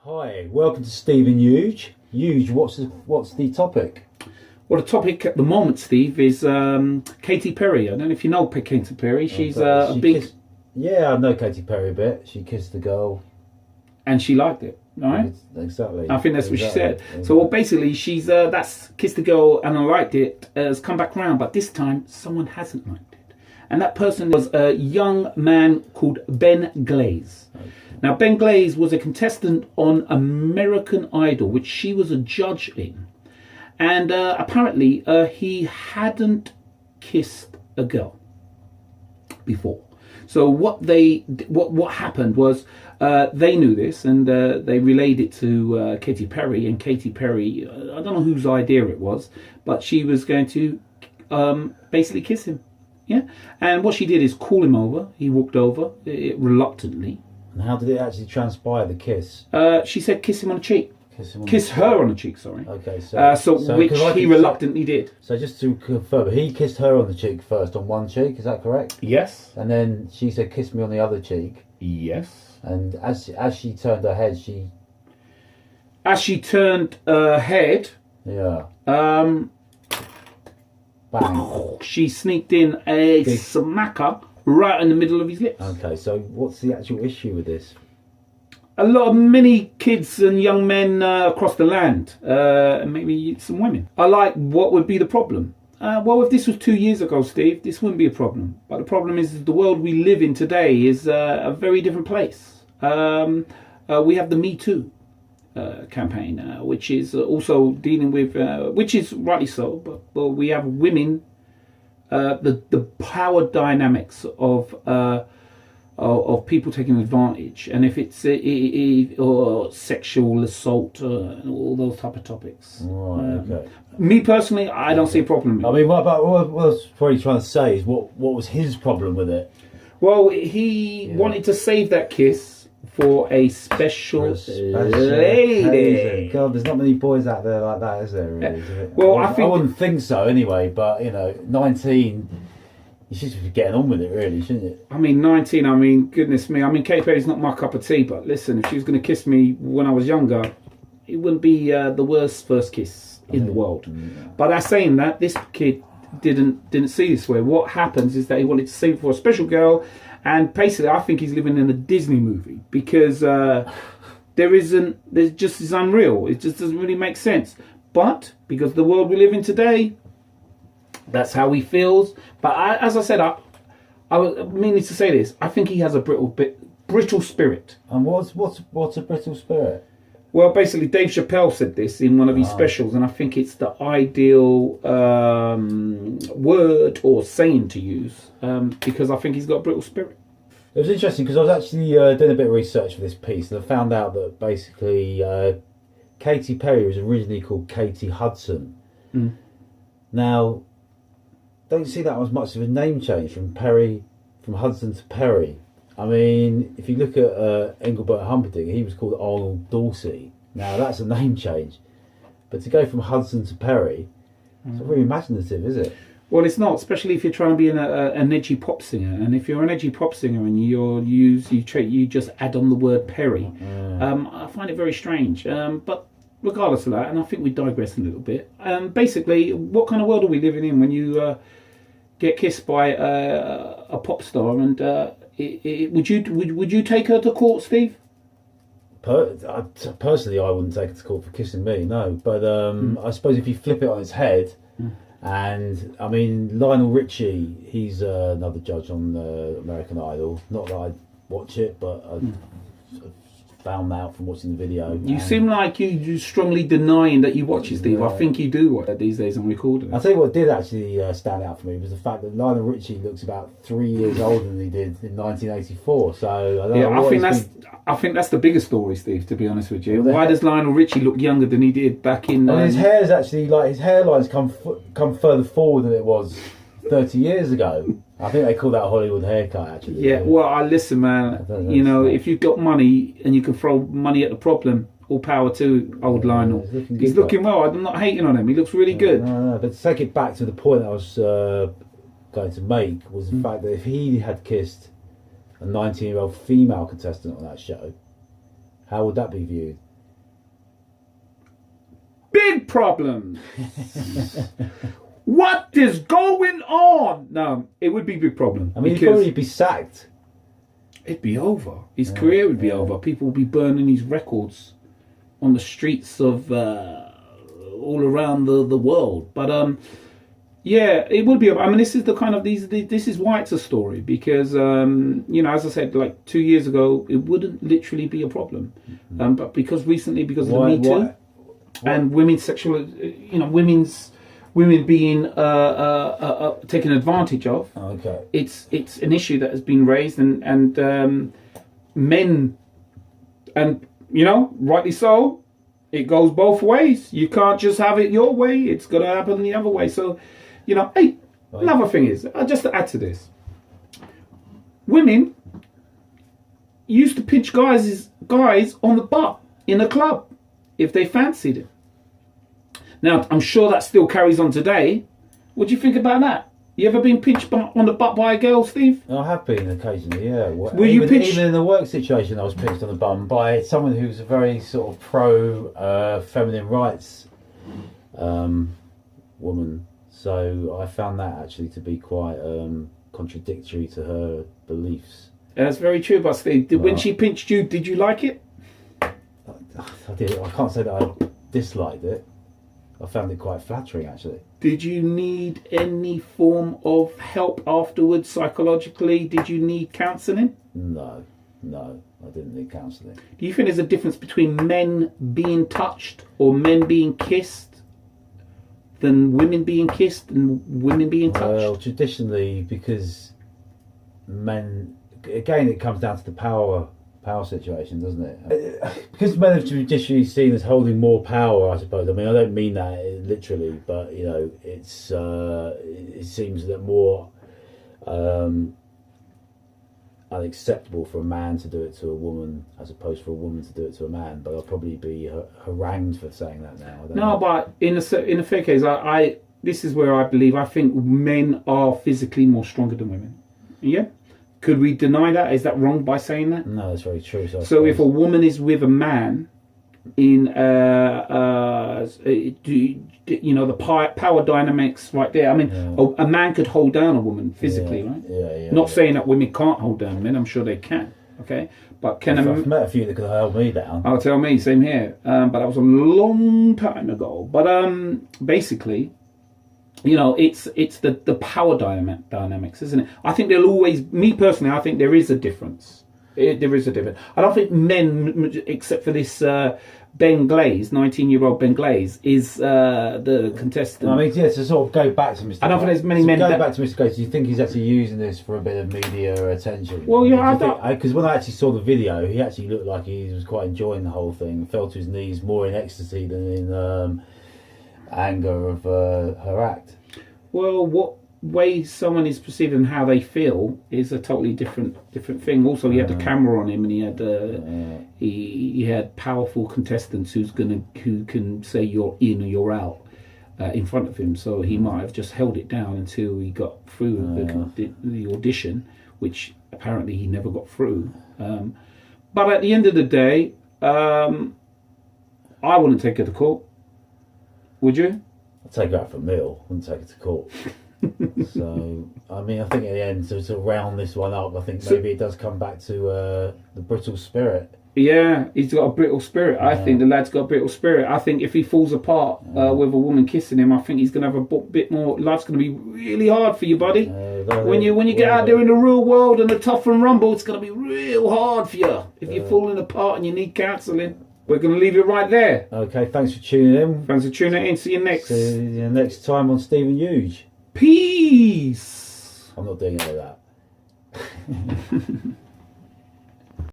Hi, welcome to Stephen Huge. Huge, what's the topic? Well, the topic at the moment, Steve, is Katy Perry. I don't know if you know Katy Perry. She's a big... Yeah, I know Katy Perry a bit. She kissed the girl. And she liked it, right? Exactly. I think that's what she said. Exactly. So basically, she's that's kissed the girl and I liked it, has come back around. But this time, someone hasn't liked it. And that person was a young man called Blase. Okay. Now, Blase was a contestant on American Idol, which she was a judge in. And apparently, he hadn't kissed a girl before. So what happened was they knew this, and they relayed it to Katy Perry. And Katy Perry, I don't know whose idea it was, but she was going to basically kiss him. Yeah. And what she did is call him over. He walked over reluctantly. And how did it actually transpire, the kiss? She said kiss him on the cheek. Kiss her on the cheek, sorry. Okay, so which he reluctantly did. So just to confirm, he kissed her on the cheek first, on one cheek, is that correct? Yes. And then she said, kiss me on the other cheek. Yes. And as she turned her head, yeah. Bang. She sneaked in a smacker right in the middle of his lips. Okay, so what's the actual issue with this? Many kids and young men across the land, and maybe some women, are like, what would be the problem? Well, if this was 2 years ago, Steve, this wouldn't be a problem. But the problem is the world we live in today is a very different place. We have the Me Too campaign, which is also dealing with, which is rightly so, but we have women, the power dynamics of people taking advantage, and if it's or sexual assault and all those type of topics. Right. Okay. Me personally, I don't see a problem. I mean, what I was probably trying to say is what was his problem with it? Well, he wanted to save that kiss for a special lady. God, there's not many boys out there like that, is there? Really? Well, I wouldn't think so anyway. But 19. You should be getting on with it, really, shouldn't it? I mean, 19, I mean, goodness me. I mean, Katy Perry's not my cup of tea, but listen, if she was going to kiss me when I was younger, it wouldn't be the worst first kiss in the world. Yeah. But as saying that, this kid didn't see this way. What happens is that he wanted to save it for a special girl, and basically, I think he's living in a Disney movie, because there's just is unreal. It just doesn't really make sense. But because the world we live in today, that's how he feels. But as I said, I was meaning to say this. I think he has a brittle spirit. And what's a brittle spirit? Well, basically, Dave Chappelle said this in one of his specials, and I think it's the ideal word or saying to use, because I think he's got a brittle spirit. It was interesting because I was actually doing a bit of research for this piece, and I found out that basically Katy Perry was originally called Katy Hudson. Mm. Now, don't see that as much of a name change from Hudson to Perry. I mean, if you look at Engelbert Humperdinck, he was called Arnold Dorsey. Now that's a name change, but to go from Hudson to Perry, it's not very imaginative, is it? Well, it's not, especially if you're trying to be an edgy pop singer. And if you're an edgy pop singer and you just add on the word Perry, I find it very strange. But regardless of that, and I think we digress a little bit. Basically, what kind of world are we living in when you get kissed by a pop star? And would you take her to court, Steve? Personally, I wouldn't take her to court for kissing me. No, but I suppose if you flip it on its head, and I mean Lionel Richie, he's another judge on American Idol. Not that I watch it, but I found out from watching the video. You seem like you're strongly denying that you watch it, Steve. I think you do watch it these days on recording. I'll tell you what did actually stand out for me was the fact that Lionel Richie looks about 3 years older than he did in 1984. So I don't know I think that's the biggest story, Steve. To be honest with you, why does Lionel Richie look younger than he did back in? His hair's actually his hairline's come further forward than it was 30 years ago. I think they call that a Hollywood haircut, actually. Yeah, well, listen, man. If you've got money and you can throw money at the problem, all power to old Lionel. He's looking well. I'm not hating on him. He looks really good. No, but to take it back to the point I was going to make was the fact that if he had kissed a 19-year-old female contestant on that show, how would that be viewed? Big problem. What is going on? No, it would be a big problem. I mean, he'd probably be sacked. It'd be over. His career would be over. People would be burning his records on the streets of all around the world. But yeah, it would be. I mean, this is the kind of this is why it's a story, because you know, as I said, like 2 years ago, it wouldn't literally be a problem, but because recently, because of the Me Too and women's sexual, you know, women being taken advantage of. Okay. It's an issue that has been raised, and men, and you know, rightly so. It goes both ways. You can't just have it your way. It's got to happen the other way. So, you know, hey, another thing is, just to add to this, women used to pinch guys on the butt in a club if they fancied it. Now, I'm sure that still carries on today. What do you think about that? You ever been pinched on the butt by a girl, Steve? I have been occasionally, yeah. Were you pinched? Even in the work situation, I was pinched on the bum by someone who's a very sort of pro feminine rights woman. So I found that actually to be quite contradictory to her beliefs. That's very true, but Steve, when she pinched you, did you like it? I did. I can't say that I disliked it. I found it quite flattering, actually. Did you need any form of help afterwards, psychologically? Did you need counselling? No, I didn't need counselling. Do you think there's a difference between men being touched or men being kissed than women being kissed and women being touched? Well, traditionally, because men, again, it comes down to the power situation, doesn't it? Because men are traditionally seen as holding more power, I suppose. I mean, I don't mean that literally, but you know, it's it seems that more unacceptable for a man to do it to a woman as opposed for a woman to do it to a man. But I'll probably be harangued for saying that now. I don't know. But in a fair case, I this is where I think men are physically more stronger than women. Yeah. Could we deny that? Is that wrong by saying that? No, that's very true. So if a woman is with a man in, you know, the power dynamics right there. I mean, a man could hold down a woman physically, right? Yeah. Not saying that women can't hold down men. I'm sure they can. Okay, but I've met a few that could hold me down. I'll tell me, same here. But that was a long time ago. But basically, you know, it's the power dynamics, isn't it? I think there'll always, me personally, I think there is a difference. There is a difference. I don't think men, except for this Ben Blase, 19-year-old Ben Blase, is the contestant. I mean, yeah, to sort of go back to Mr. I don't think there's many men. Go back to Mr. Gates. Do you think he's actually using this for a bit of media attention? Well, yeah, I don't. Because when I actually saw the video, he actually looked like he was quite enjoying the whole thing. Fell to his knees more in ecstasy than in anger of her act. Well, what way someone is perceived and how they feel is a totally different thing. Also, he had the camera on him, and he had he had powerful contestants who can say you're in or you're out in front of him. So he might have just held it down until he got through the audition, which apparently he never got through. But at the end of the day, I wouldn't take her to court. Would you? I'd take her out for a meal, wouldn't take her to court. So, I mean, I think at the end, to round this one up, I think maybe it does come back to the brittle spirit. Yeah, he's got a brittle spirit. I think the lad's got a brittle spirit. I think if he falls apart with a woman kissing him, I think he's going to have a bit more. Life's going to be really hard for you, buddy. When you get out there in the real world and the tough and rumble, it's going to be real hard for you. If you're falling apart and you need counselling. We're going to leave it right there. Okay, thanks for tuning in. Thanks for tuning in. See you next. See you next time on Stephen Huge. Peace. I'm not doing any of that.